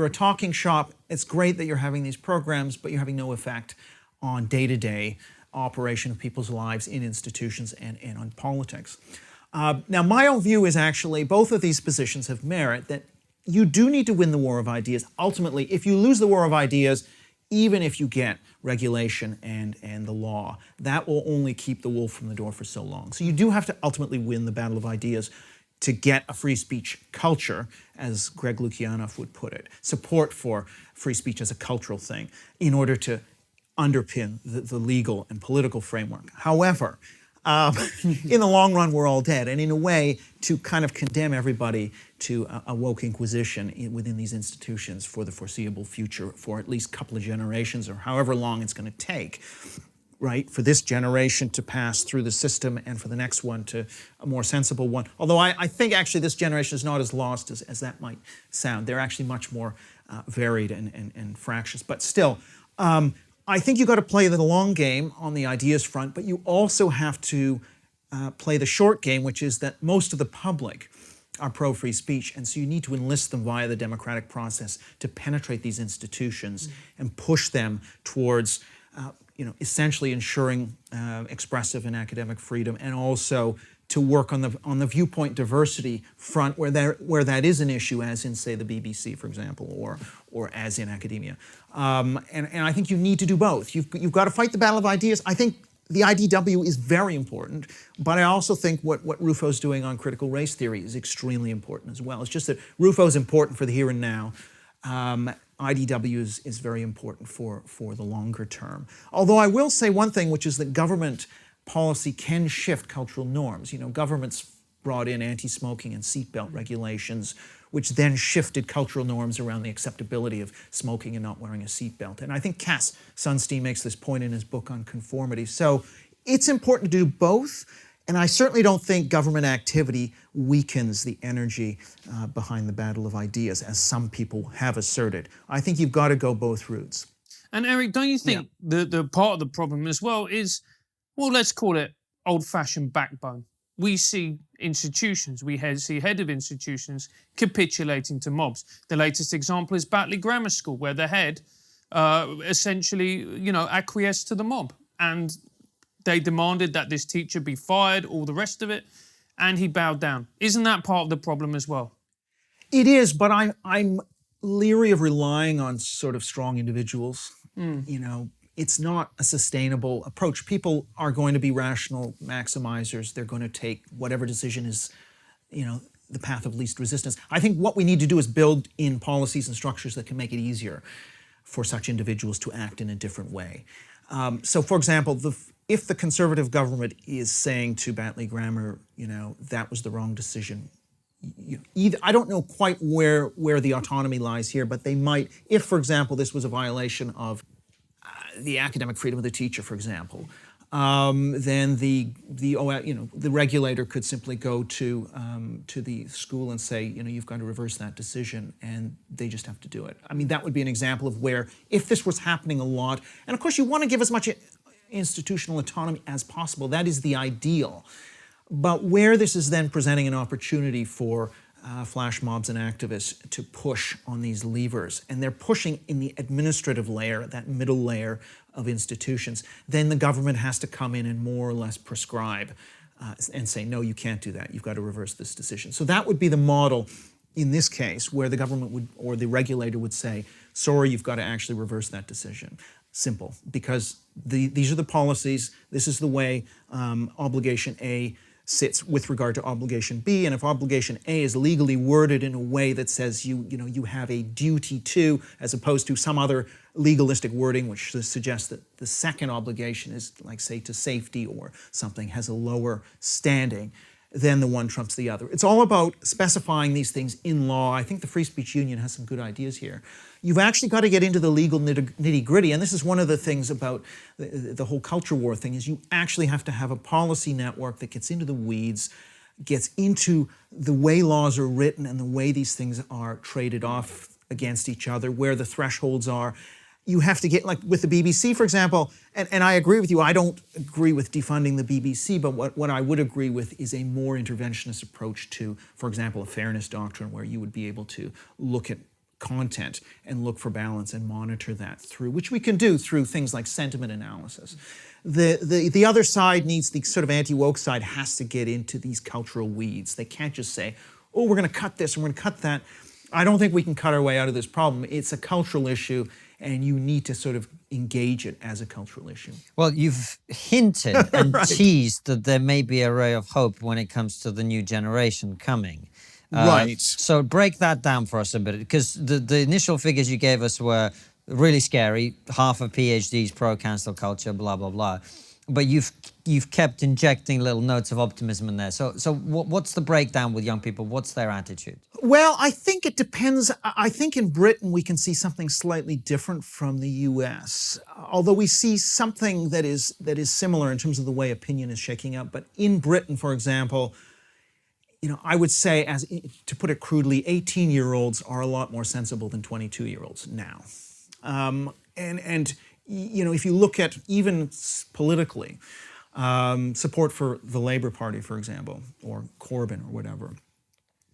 a talking shop. It's great that you're having these programs, but you're having no effect on day-to-day operation of people's lives in institutions and on politics. Now, my own view is actually both of these positions have merit, that you do need to win the war of ideas. Ultimately, if you lose the war of ideas, even if you get regulation and the law, that will only keep the wolf from the door for so long. So you do have to ultimately win the battle of ideas to get a free speech culture, as Greg Lukianoff would put it, support for free speech as a cultural thing, in order to underpin the legal and political framework. However, in the long run, we're all dead. And in a way, to kind of condemn everybody to a woke inquisition within these institutions for the foreseeable future, for at least a couple of generations or however long it's going to take, right, for this generation to pass through the system and for the next one to a more sensible one. Although I think actually this generation is not as lost as that might sound. They're actually much more varied and fractious. But still, I think you've got to play the long game on the ideas front, but you also have to play the short game, which is that most of the public are pro-free speech, and so you need to enlist them via the democratic process to penetrate these institutions and push them towards, essentially ensuring expressive and academic freedom, and also to work on the viewpoint diversity front where that is an issue, as in, say, the BBC, for example, or as in academia. And I think you need to do both. You've got to fight the battle of ideas. I think the IDW is very important, but I also think what Rufo's doing on critical race theory is extremely important as well. It's just that Rufo's important for the here and now. IDW is very important for the longer term. Although I will say one thing, which is that government policy can shift cultural norms. You know, governments brought in anti-smoking and seatbelt regulations, which then shifted cultural norms around the acceptability of smoking and not wearing a seatbelt. And I think Cass Sunstein makes this point in his book on conformity. So it's important to do both, and I certainly don't think government activity weakens the energy behind the battle of ideas, as some people have asserted. I think you've got to go both routes. And Eric, don't you think the part of the problem as well is, well, let's call it old-fashioned backbone. We see institutions, see head of institutions capitulating to mobs. The latest example is Batley Grammar School, where the head essentially, acquiesced to the mob. And they demanded that this teacher be fired, all the rest of it. and he bowed down. Isn't that part of the problem as well? It is, but I'm leery of relying on sort of strong individuals. You know, it's not a sustainable approach. People are going to be rational maximizers. They're going to take whatever decision is, you know, the path of least resistance. I think what we need to do is build in policies and structures that can make it easier for such individuals to act in a different way. So, for example, if the conservative government is saying to Batley Grammar, you know, that was the wrong decision, I don't know quite where the autonomy lies here, but they might, if, for example, this was a violation of the academic freedom of the teacher, for example, then the regulator could simply go to the school and say, you know, you've got to reverse that decision, and they just have to do it. I mean, that would be an example of where, if this was happening a lot, and of course you want to give as much institutional autonomy as possible. That is the ideal. But where this is then presenting an opportunity for flash mobs and activists to push on these levers, and they're pushing in the administrative layer, that middle layer of institutions, then the government has to come in and more or less prescribe and say, no, you can't do that. You've got to reverse this decision. So that would be the model in this case, where the government would, or the regulator would say, sorry, you've got to actually reverse that decision. Simple, because these are the policies, this is the way obligation A sits with regard to obligation B, and if obligation A is legally worded in a way that says you have a duty to, as opposed to some other legalistic wording which suggests that the second obligation is, like, say, to safety or something has a lower standing, then the one trumps the other. It's all about specifying these things in law. I think the Free Speech Union has some good ideas here. You've actually got to get into the legal nitty-gritty, and this is one of the things about the whole culture war thing, is you actually have to have a policy network that gets into the weeds, gets into the way laws are written and the way these things are traded off against each other, where the thresholds are. You have to get, like with the BBC, for example, and I agree with you, I don't agree with defunding the BBC, but what I would agree with is a more interventionist approach to, for example, a fairness doctrine, where you would be able to look at content and look for balance and monitor that through, which we can do through things like sentiment analysis. The other side needs, the sort of anti-woke side has to get into these cultural weeds. They can't just say, oh, we're going to cut this and we're going to cut that. I don't think we can cut our way out of this problem. It's a cultural issue, and you need to sort of engage it as a cultural issue. Well, you've hinted and teased that there may be a ray of hope when it comes to the new generation coming. Right. So break that down for us a bit, because the initial figures you gave us were really scary. Half of PhDs pro-cancel culture, blah, blah, blah. But you've kept injecting little notes of optimism in there. So what's the breakdown with young people? What's their attitude? Well, I think it depends. I think in Britain we can see something slightly different from the US, although we see something that is similar in terms of the way opinion is shaking up. But in Britain, for example, I would say, to put it crudely, 18-year-olds are a lot more sensible than 22-year-olds now. And if you look at even politically, support for the Labour Party, for example, or Corbyn or whatever,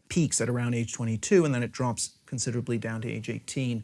peaks at around age 22, and then it drops considerably down to age 18.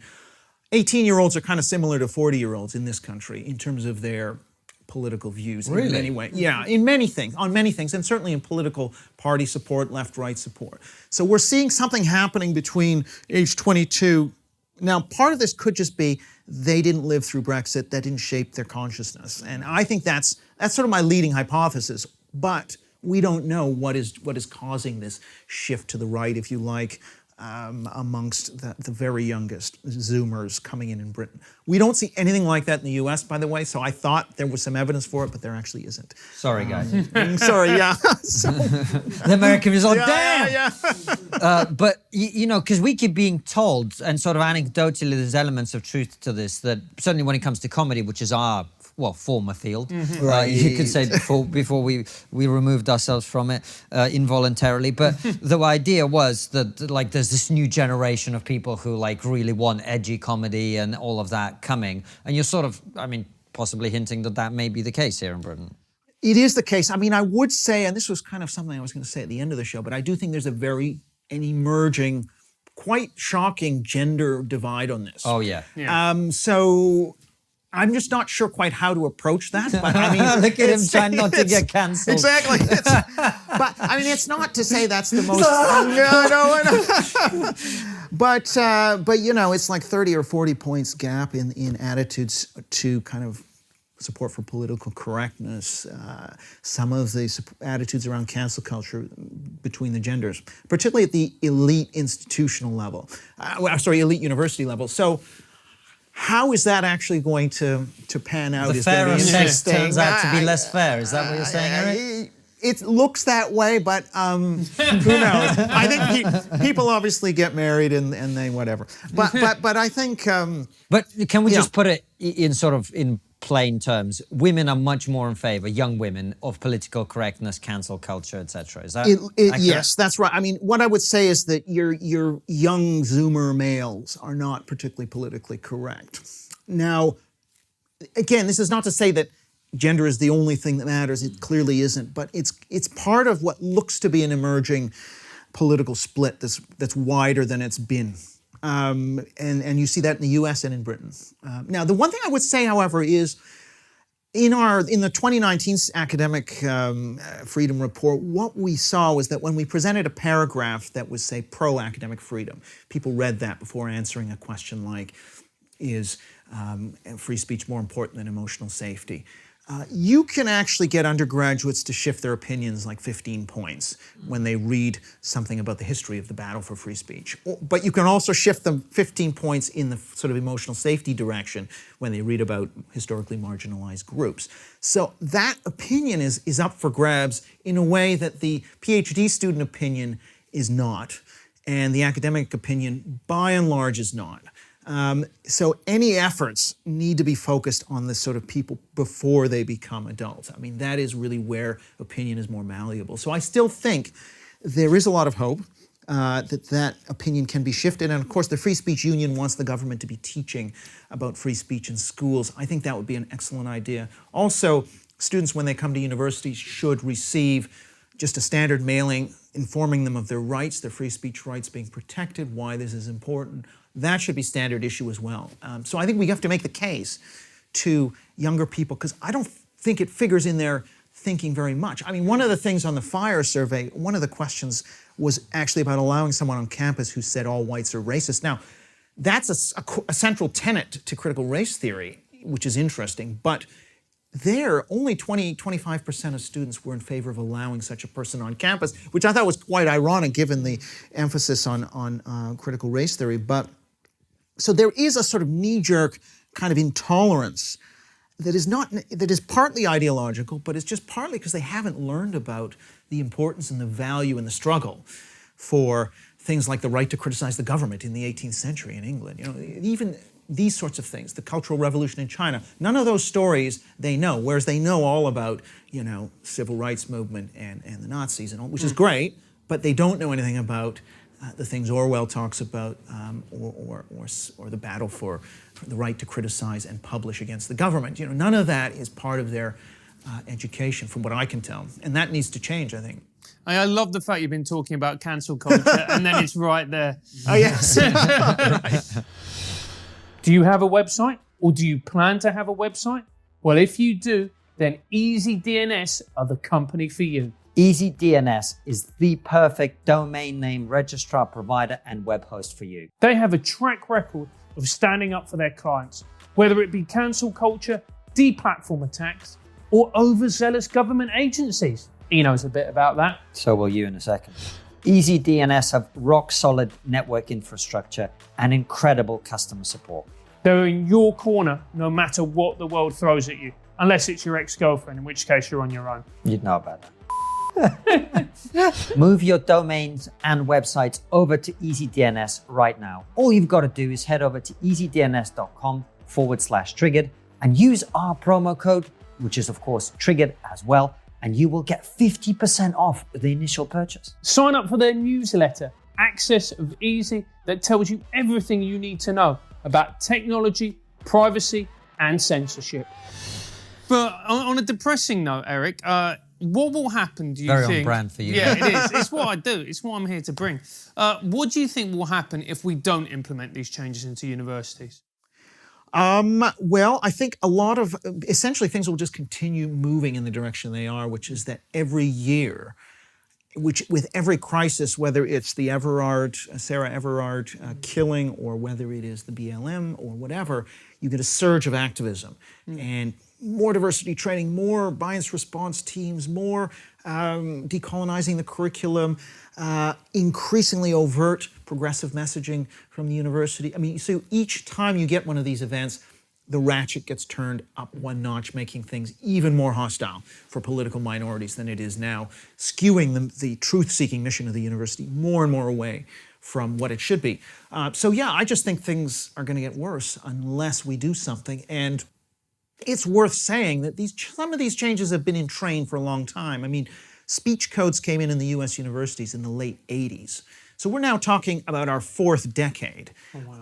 18-year-olds are kind of similar to 40-year-olds in this country in terms of their political views. Really? In many ways. Yeah, on many things, and certainly in political party support, left-right support. So we're seeing something happening between age 22. Now, part of this could just be they didn't live through Brexit, that didn't shape their consciousness. And I think that's sort of my leading hypothesis. But we don't know what is causing this shift to the right, if you like, amongst the very youngest Zoomers coming in Britain. We don't see anything like that in the US, by the way, so I thought there was some evidence for it, but there actually isn't. Sorry, guys. Sorry, yeah. The American is on, damn! Yeah. But, because we keep being told, and sort of anecdotally there's elements of truth to this, that certainly when it comes to comedy, which is our former field, Right. You could say before we removed ourselves from it involuntarily. But the idea was that, like, there's this new generation of people who, like, really want edgy comedy and all of that coming. And you're sort of, possibly hinting that may be the case here in Britain. It is the case. I would say, and this was kind of something I was going to say at the end of the show, but I do think there's an emerging, quite shocking gender divide on this. Oh, yeah. So, I'm just not sure quite how to approach that. But I mean, look at him trying not to get cancelled. Exactly. But I mean, it's not to say that's the most. No. But you know, it's like 30 or 40 points gap in attitudes to kind of support for political correctness, some of the attitudes around cancel culture between the genders, particularly at the elite institutional level, elite university level. So how is that actually going to pan out? The fairer sex turns out to be less fair. Is that what you're saying, Eric? It looks that way, but who knows? I think people obviously get married and they whatever. But I think. But can we just put it in sort of in plain terms? Women are much more in favour, young women, of political correctness, cancel culture, etc. Is that yes, that's right. I mean, what I would say is that your young Zoomer males are not particularly politically correct. Now, again, this is not to say that gender is the only thing that matters. It clearly isn't, but it's part of what looks to be an emerging political split that's wider than it's been. And you see that in the US and in Britain. Now, the one thing I would say, however, is in the 2019 academic freedom report, what we saw was that when we presented a paragraph that was, say, pro-academic freedom, people read that before answering a question like, is free speech more important than emotional safety? You can actually get undergraduates to shift their opinions like 15 points when they read something about the history of the battle for free speech. But you can also shift them 15 points in the sort of emotional safety direction when they read about historically marginalized groups. So that opinion is up for grabs in a way that the PhD student opinion is not, and the academic opinion, by and large, is not. So any efforts need to be focused on the sort of people before they become adults. I mean, that is really where opinion is more malleable. So I still think there is a lot of hope that opinion can be shifted. And of course, the Free Speech Union wants the government to be teaching about free speech in schools. I think that would be an excellent idea. Also, students, when they come to universities, should receive just a standard mailing informing them of their rights, their free speech rights being protected, why this is important. That should be standard issue as well. So I think we have to make the case to younger people, because I don't think it figures in their thinking very much. I mean, one of the things on the FIRE survey, one of the questions was actually about allowing someone on campus who said all whites are racist. Now, that's a central tenet to critical race theory, which is interesting, but there, only 25% of students were in favor of allowing such a person on campus, which I thought was quite ironic given the emphasis on critical race theory. But so there is a sort of knee-jerk kind of intolerance that is partly ideological, but it's just partly because they haven't learned about the importance and the value and the struggle for things like the right to criticize the government in the 18th century in England. You know, even these sorts of things, the Cultural Revolution in China, none of those stories they know, whereas they know all about, you know, civil rights movement and the Nazis and all, which is great, but they don't know anything about the things Orwell talks about, or the battle for the right to criticize and publish against the government. You know, none of that is part of their education, from what I can tell, and that needs to change, I think. I love the fact you've been talking about cancel culture, and then it's right there. Oh yes. Right. Do you have a website, or do you plan to have a website? Well, if you do, then EasyDNS are the company for you. EasyDNS is the perfect domain name registrar, provider, and web host for you. They have a track record of standing up for their clients, whether it be cancel culture, deplatform attacks, or overzealous government agencies. He knows a bit about that. So will you in a second. EasyDNS have rock-solid network infrastructure and incredible customer support. They're in your corner no matter what the world throws at you, unless it's your ex-girlfriend, in which case you're on your own. You'd know about that. Move your domains and websites over to EasyDNS right now. All you've got to do is head over to easydns.com/triggered and use our promo code, which is of course triggered as well, and you will get 50% off the initial purchase. Sign up for their newsletter, Access of Easy, that tells you everything you need to know about technology, privacy, and censorship. But on a depressing note, Eric, what will happen, do you think? Very on brand for you. Yeah, it is. It's what I do. It's what I'm here to bring. What do you think will happen if we don't implement these changes into universities? Well, I think a lot of, essentially things will just continue moving in the direction they are, which is that every year, which with every crisis, whether it's the Sarah Everard killing, or whether it is the BLM or whatever, you get a surge of activism and more diversity training, more bias response teams, more decolonizing the curriculum, increasingly overt progressive messaging from the university. I mean, so each time you get one of these events, the ratchet gets turned up one notch, making things even more hostile for political minorities than it is now, skewing the truth-seeking mission of the university more and more away from what it should be. So yeah, I just think things are going to get worse unless we do something. And it's worth saying that some of these changes have been in train for a long time. I mean, speech codes came in the US universities in the late 80s. So we're now talking about our fourth decade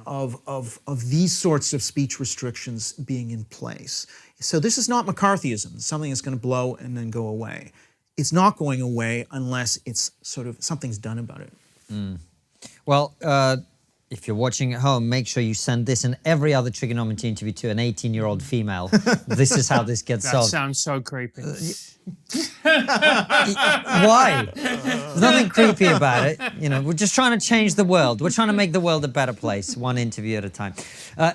of these sorts of speech restrictions being in place. So this is not McCarthyism, something that's going to blow and then go away. It's not going away unless it's sort of something's done about it. Well, if you're watching at home, make sure you send this and every other trigonometry interview to an 18-year-old female. This is how this gets That solved. sounds so creepy. Why? There's nothing creepy about it. You know, we're just trying to change the world. We're trying to make the world a better place, one interview at a time.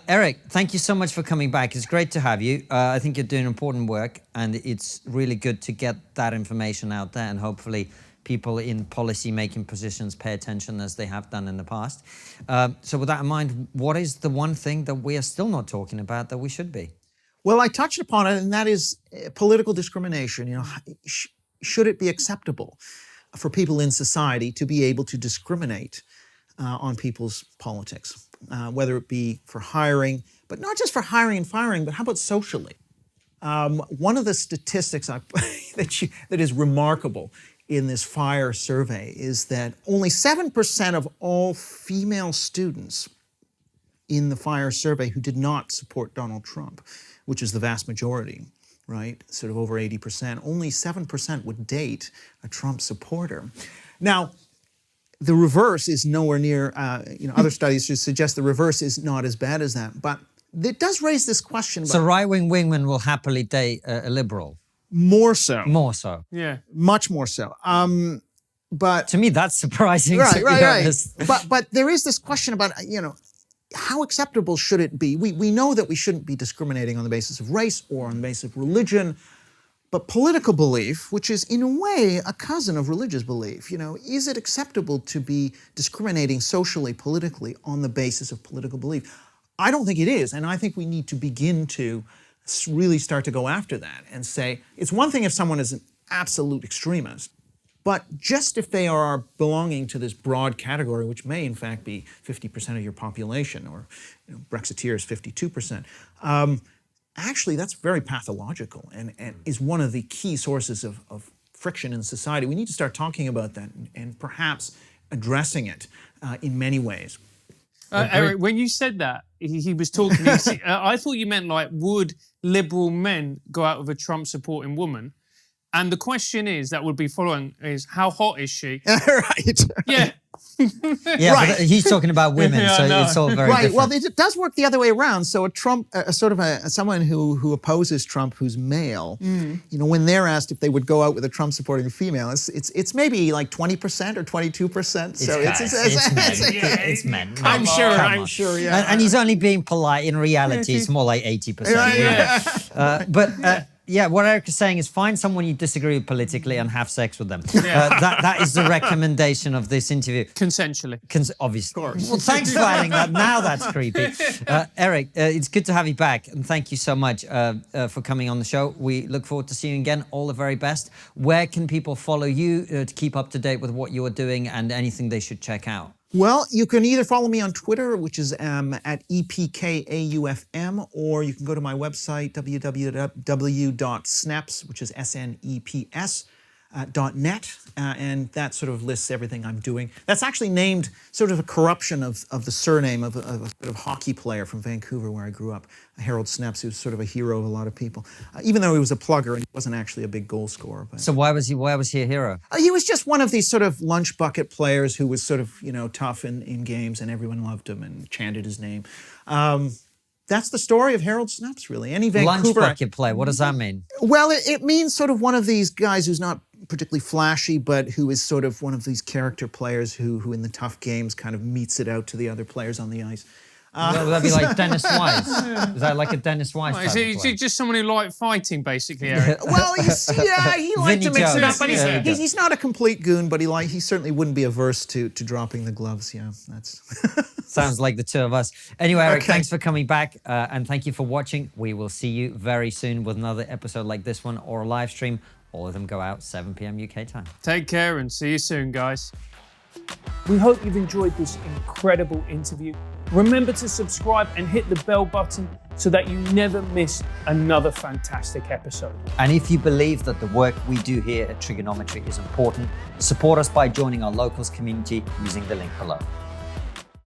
Eric, thank you so much for coming back. It's great to have you. I think you're doing important work, and it's really good to get that information out there, and hopefully people in policy-making positions pay attention as they have done in the past. So with that in mind, what is the one thing that we are still not talking about that we should be? Well, I touched upon it, and that is political discrimination. You know, should it be acceptable for people in society to be able to discriminate on people's politics, whether it be for hiring, but not just for hiring and firing, but how about socially? One of the statistics that is remarkable in this FIRE survey is that only 7% of all female students in the FIRE survey who did not support Donald Trump, which is the vast majority, right? Sort of over 80%, only 7% would date a Trump supporter. Now, the reverse is nowhere near, other studies suggest the reverse is not as bad as that, but it does raise this question about— So right-wing women will happily date a liberal? More so. More so. Yeah. Much more so. But to me, that's surprising. Right. But there is this question about, how acceptable should it be? We know that we shouldn't be discriminating on the basis of race or on the basis of religion, but political belief, which is in a way a cousin of religious belief, is it acceptable to be discriminating socially, politically on the basis of political belief? I don't think it is, and I think we need to begin to really start to go after that and say, it's one thing if someone is an absolute extremist, but just if they are belonging to this broad category, which may in fact be 50% of your population, or Brexiteers 52%, actually that's very pathological and is one of the key sources of friction in society. We need to start talking about that and perhaps addressing it in many ways. Eric, when you said that, he was talking, I thought you meant like, would liberal men go out with a Trump-supporting woman? And the question is, that would be following, is how hot is she? Right. Yeah. Yeah, right. But he's talking about women, Yeah, so I know. it's all very Right. different. Well, it does work the other way around. So someone who opposes Trump, who's male, when they're asked if they would go out with a Trump-supporting female, it's maybe like 20% or 22%. So It's men. I'm sure. Yeah. And he's only being polite. In reality, it's more like 80%. But what Eric is saying is find someone you disagree with politically and have sex with them. That is the recommendation of this interview. Consensually. Obviously. Of course. Well, thanks for adding that. Now that's creepy. Eric, it's good to have you back. And thank you so much for coming on the show. We look forward to seeing you again. All the very best. Where can people follow you to keep up to date with what you're doing and anything they should check out? Well, you can either follow me on Twitter, which is at EPKAUFM, or you can go to my website, www.sneps, which is SNEPS, .net, and that sort of lists everything I'm doing. That's actually named sort of a corruption of the surname of a hockey player from Vancouver, where I grew up, Harold Sneps, who's sort of a hero of a lot of people, even though he was a plugger and he wasn't actually a big goal scorer. But. So why was he a hero? He was just one of these sort of lunch bucket players who was sort of, tough in games, and everyone loved him and chanted his name. that's the story of Harold Snapps, really. Any Lunch Vancouver... bucket play, what does that mean? Well, it means sort of one of these guys who's not particularly flashy, but who is sort of one of these character players who in the tough games kind of meets it out to the other players on the ice. Would that be like Dennis Wise? Is that like a Dennis Wise type Is of he play? just someone who liked fighting, basically, Eric? Well, he liked to Vinnie mix it up, Jones. but Yeah. he's not a complete goon, but he certainly wouldn't be averse to dropping the gloves. Yeah, that's... Sounds like the two of us. Anyway, Eric, Okay. thanks for coming back, and thank you for watching. We will see you very soon with another episode like this one or a live stream. All of them go out 7 p.m. UK time. Take care and see you soon, guys. We hope you've enjoyed this incredible interview. Remember to subscribe and hit the bell button so that you never miss another fantastic episode. And if you believe that the work we do here at Triggernometry is important, support us by joining our locals community using the link below.